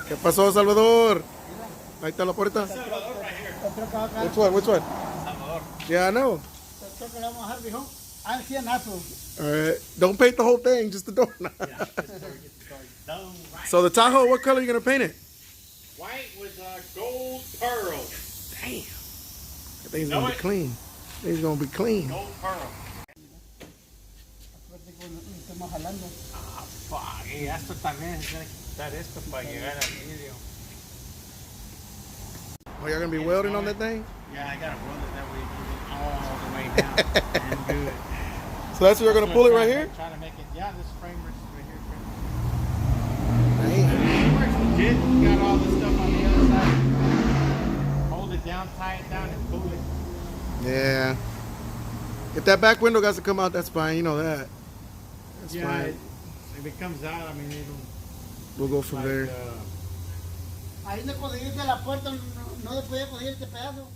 ¿Qué pasó, Salvador? Ahí está la puerta. Which one? Which one? Salvador. Yeah, I know. Alright. Don't paint the whole thing, just the door. So the Tahoe, what color are you gonna paint it? White with gold pearl. Damn. That thing's gonna be clean. Thing's gonna be clean. Gold pearl. Ah, fuck. Y esto también se tiene que quitar esto para llegar al vidrio. Oh, you're gonna be welding on that thing? Yeah, I gotta weld it that way, all the way down and do it. So that's where you're gonna pull it right here? Trying to make it, yeah, this frame works right Damn. here. It works legit. You got all this stuff on the other side. Hold it down, tie it down, and pull it. Yeah. If that back window got to come out, that's fine. You know that. That's Yeah, fine. if it comes out, I mean, it'll. We'll go from there. Ahí le conseguiste la puerta, no le podía conseguir este pedazo.